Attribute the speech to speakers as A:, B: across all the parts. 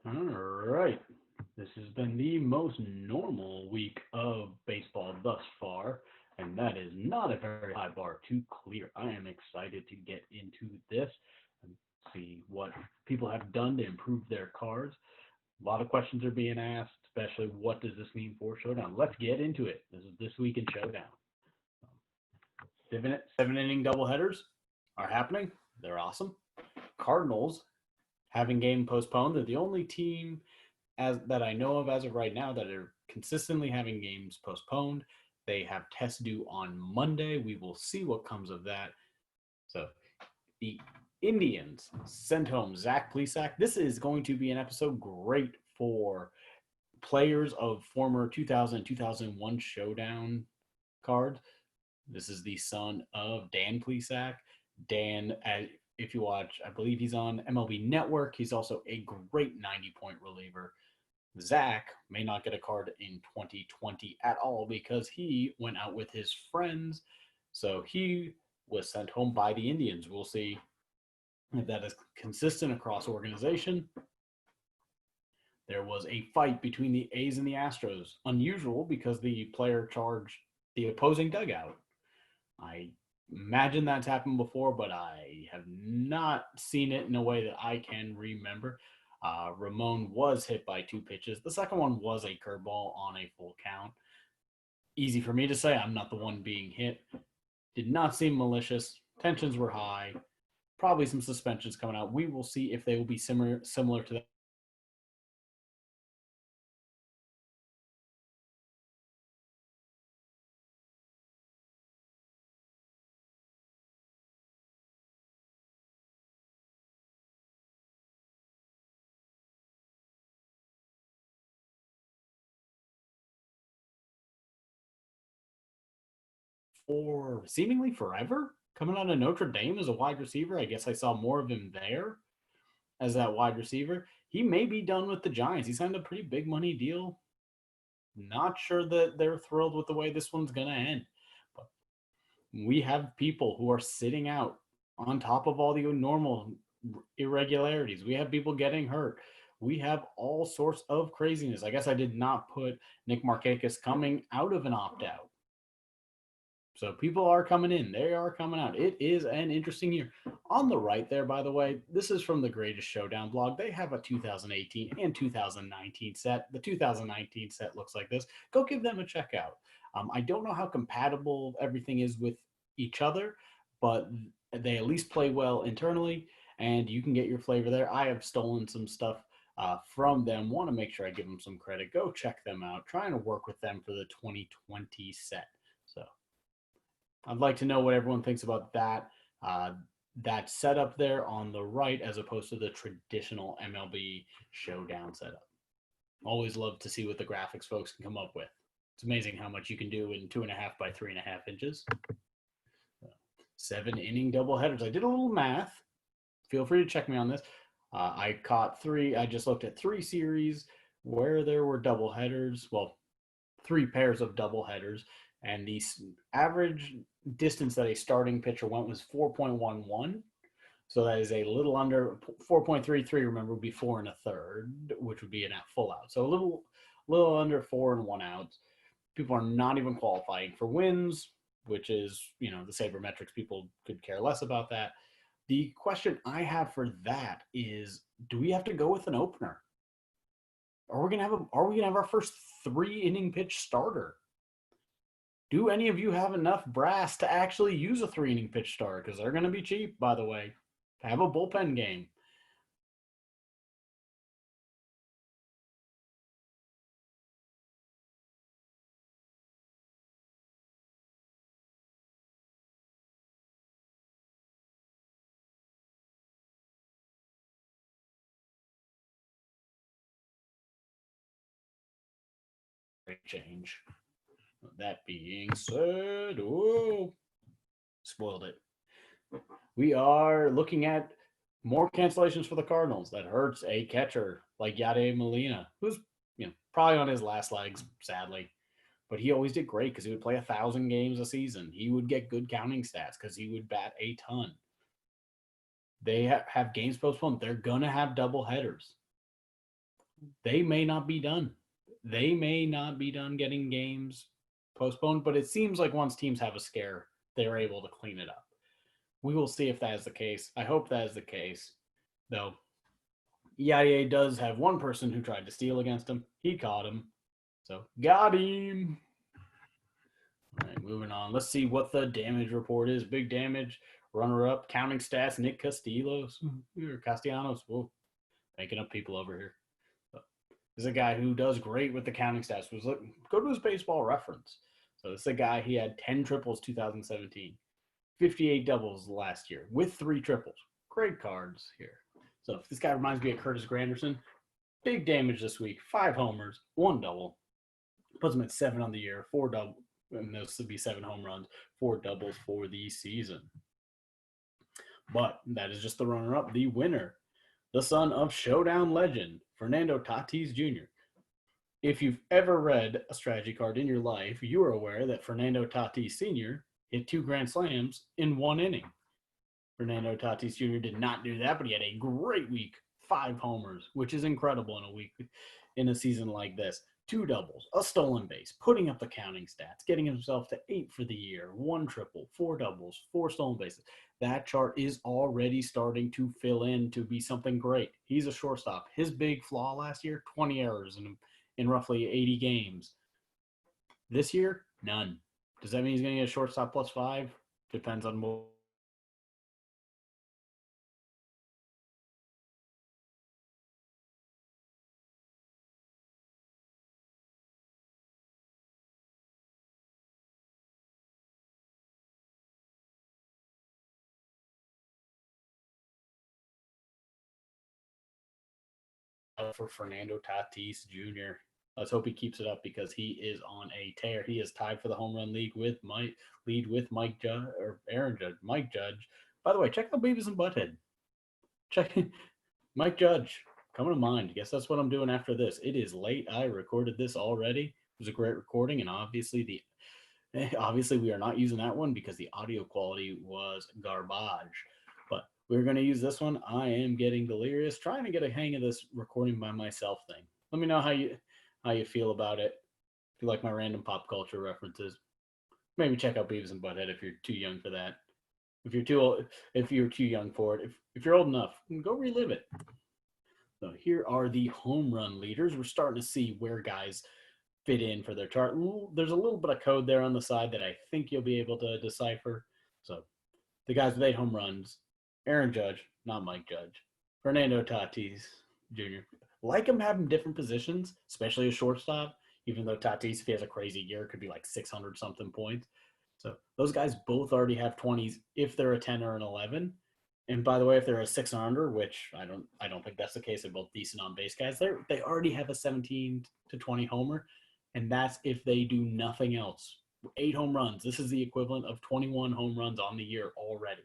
A: All right. This has been the most normal week of baseball thus far, and that is not a very high bar to clear. I am excited to get into this and see what people have done to improve their cards. A lot of questions are being asked, especially what does this mean for Showdown? Let's get into it. This is This Week in Showdown. Seven inning doubleheaders are happening. They're awesome. Cardinals having game postponed. They're the only team as that I know of as of right now that are consistently having games postponed. They have tests due on Monday. We will see what comes of that. So the Indians sent home Zach Plesac. This is going to be an episode great for players of former 2000 2001 Showdown cards. This is the son of Dan Plesac. Dan, if you watch, I believe he's on MLB Network. He's also a great 90-point reliever. Zach may not get a card in 2020 at all because he went out with his friends. So he was sent home by the Indians. We'll see if that is consistent across organization. There was a fight between the A's and the Astros. Unusual because the player charged the opposing dugout. I imagine that's happened before, but I have not seen it in a way that I can remember. Ramon was hit by two pitches. The second one was a curveball on a full count. Easy for me to say. I'm not the one being hit. Did not seem malicious. Tensions were high. Probably some suspensions coming out. We will see if they will be similar to that. For seemingly forever. Coming out of Notre Dame as a wide receiver. I guess I saw more of him there as that wide receiver. He may be done with the Giants. He signed a pretty big money deal. Not sure that they're thrilled with the way this one's going to end. But we have people who are sitting out on top of all the normal irregularities. We have people getting hurt. We have all sorts of craziness. I guess I did not put Nick Markakis coming out of an opt out. So people are coming in. They are coming out. It is an interesting year. On the right there, by the way, this is from the Greatest Showdown blog. They have a 2018 and 2019 set. The 2019 set looks like this. Go give them a check out. I don't know how compatible everything is with each other, but they at least play well internally, and you can get your flavor there. I have stolen some stuff from them. Want to make sure I give them some credit. Go check them out. Trying to work with them for the 2020 set. So I'd like to know what everyone thinks about that. That setup there on the right, as opposed to the traditional MLB Showdown setup. Always love to see what the graphics folks can come up with. It's amazing how much you can do in 2.5 by 3.5 inches. 7 inning doubleheaders. I did a little math. Feel free to check me on this. I caught three. I just looked at three series where there were doubleheaders. Well, three pairs of doubleheaders, and the average distance that a starting pitcher went was 4.11. So that is a little under 4.33. Remember, would be 4 1/3, which would be an full out. So a little under 4 1 outs. People are not even qualifying for wins, which is, the sabermetrics. People could care less about that. The question I have for that is, do we have to go with an opener? Are we gonna have our first 3 inning pitch starter? Do any of you have enough brass to actually use a 3 inning pitch starter? Because they're gonna be cheap, by the way. Have a bullpen game. Great change. That being said, oh, spoiled it. We are looking at more cancellations for the Cardinals. That hurts a catcher like Yadier Molina, who's probably on his last legs, sadly. But he always did great because he would play 1,000 games a season. He would get good counting stats because he would bat a ton. They have games postponed. They're gonna have double headers. they may not be done. They may not be done getting games postponed, but it seems like once teams have a scare, they're able to clean it up. We will see if that is the case. I hope that is the case, though. EIA does have one person who tried to steal against him. He caught him. So, got him. All right, moving on. Let's see what the damage report is. Big damage, runner up, counting stats, Nick Castellanos. Whoa, making up people over here. But this is a guy who does great with the counting stats. Go to his baseball reference. So this is a guy, he had 10 triples 2017, 58 doubles last year with 3 triples. Great cards here. So if this guy reminds me of Curtis Granderson, big damage this week, 5 homers, 1 double. Puts him at 7 on the year, 4 double, and this would be 7 home runs, 4 doubles for the season. But that is just the runner-up. The winner, the son of Showdown legend, Fernando Tatis Jr. If you've ever read a strategy card in your life, you are aware that Fernando Tatis Sr. hit 2 grand slams in 1 inning. Fernando Tatis Jr. did not do that, but he had a great week. 5 homers, which is incredible in a week, in a season like this. 2 doubles, a stolen base, putting up the counting stats, getting himself to 8 for the year, 1 triple, 4 doubles, 4 stolen bases. That chart is already starting to fill in to be something great. He's a shortstop. His big flaw last year, 20 errors in roughly 80 games. This year, none. Does that mean he's going to get a shortstop plus 5? Depends on what. For Fernando Tatis Jr. Let's hope he keeps it up because he is on a tear. He is tied for the home run league with Mike Judge or Aaron Judge. Mike Judge. By the way, check out Beavis and Butthead. Check Mike Judge. Coming to mind. Guess that's what I'm doing after this. It is late. I recorded this already. It was a great recording, and obviously we are not using that one because the audio quality was garbage. But we're going to use this one. I am getting delirious, trying to get a hang of this recording by myself thing. Let me know how you feel about it. If you like my random pop culture references, maybe check out Beavis and Butthead if you're too young for that. If you're too young for it, if you're old enough, go relive it. So here are the home run leaders. We're starting to see where guys fit in for their chart. There's a little bit of code there on the side that I think you'll be able to decipher. So the guys with 8 home runs, Aaron Judge, not Mike Judge, Fernando Tatis Jr. Like him having different positions, especially a shortstop, even though Tatis, if he has a crazy year, could be like 600 something points. So those guys both already have 20s if they're a 10 or an 11. And by the way, if they're a 6 or under, which I don't think that's the case, they're both decent on base guys. They already have a 17 to 20 homer, and that's if they do nothing else. 8 home runs. This is the equivalent of 21 home runs on the year already.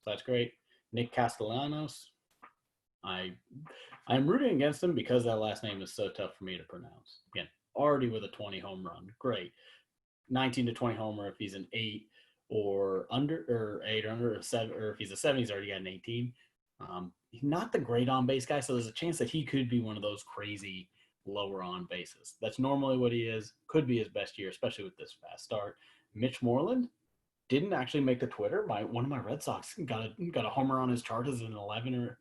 A: So that's great. Nick Castellanos. I'm rooting against him because that last name is so tough for me to pronounce. Again, already with a 20 home run. Great. 19 to 20 homer if he's an 8 or under, or 8 or under, or 7, or if he's a 7, he's already got an 18. He's not the great on base guy, so there's a chance that he could be one of those crazy lower on bases. That's normally what he is. Could be his best year, especially with this fast start. Mitch Moreland didn't actually make the Twitter. One of my Red Sox got a homer on his chart as an 11 or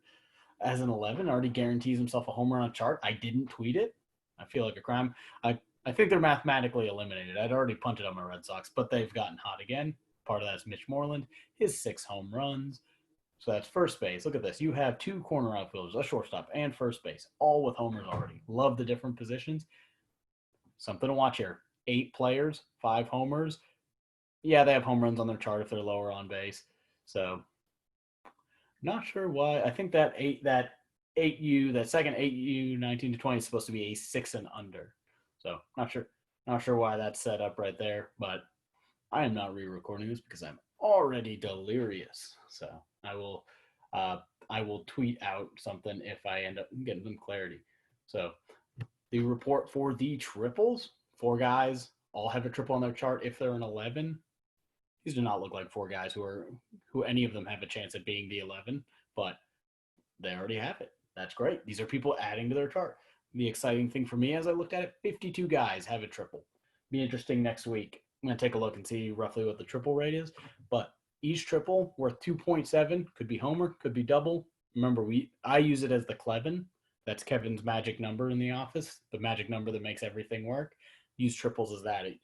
A: as an 11. Already guarantees himself a homer on a chart. I didn't tweet it. I feel like a crime. I think they're mathematically eliminated. I'd already punted on my Red Sox, but they've gotten hot again. Part of that's Mitch Moreland, his 6 home runs. So that's first base. Look at this. You have 2 corner outfielders, a shortstop, and first base, all with homers already. Love the different positions. Something to watch here. 8 players, 5 homers. Yeah, they have home runs on their chart if they're lower on base. So not sure why. I think that second 8U 19 to 20 is supposed to be a 6 and under. So not sure why that's set up right there, but I am not re-recording this because I'm already delirious. So I will tweet out something if I end up getting some clarity. So the report for the triples, 4 guys all have a triple on their chart if they're an 11. These do not look like 4 guys who any of them have a chance at being the 11, but they already have it. That's great. These are people adding to their chart. the exciting thing for me as I looked at it, 52 guys have a triple. Be interesting next week. I'm going to take a look and see roughly what the triple rate is. But each triple worth 2.7 could be homer, could be double. Remember, I use it as the Clevin. That's Kevin's magic number in the office, the magic number that makes everything work. Use triples as that. It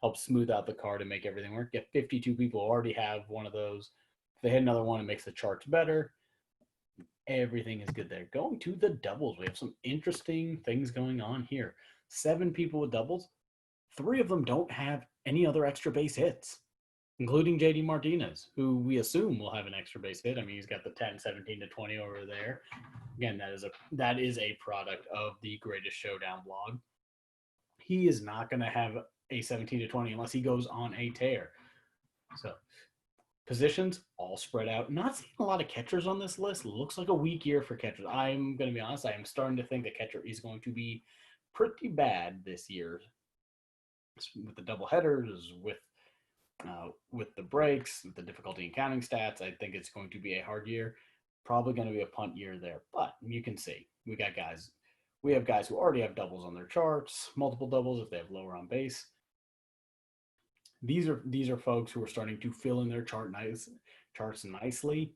A: helps smooth out the card and make everything work. Get 52 people who already have one of those. If they hit another one, it makes the charts better. Everything is good there. Going to the doubles, we have some interesting things going on here. 7 people with doubles. 3 of them don't have any other extra base hits, including JD Martinez, who we assume will have an extra base hit. I mean, he's got the 10, 17 to 20 over there. Again, that is a product of the Greatest Showdown blog. He is not going to have a 17 to 20 unless he goes on a tear. So positions all spread out. Not seeing a lot of catchers on this list. Looks like a weak year for catchers. I'm going to be honest. I am starting to think the catcher is going to be pretty bad this year with the double headers, with the breaks, with the difficulty in counting stats. I think it's going to be a hard year. Probably going to be a punt year there. But you can see we have guys who already have doubles on their charts, multiple doubles if they have lower on base. These are folks who are starting to fill in their charts nicely.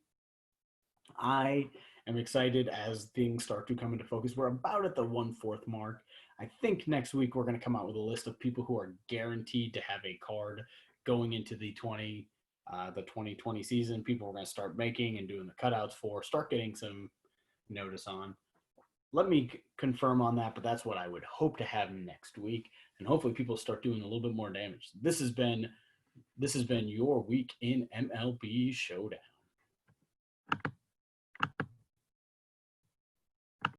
A: I am excited as things start to come into focus. We're about at the 1/4 mark. I think next week we're going to come out with a list of people who are guaranteed to have a card going into the 2020 season. People we're going to start making and doing the cutouts for, start getting some notice on. Let me confirm on that, but that's what I would hope to have next week, and hopefully people start doing a little bit more damage. This has been your week in MLB Showdown.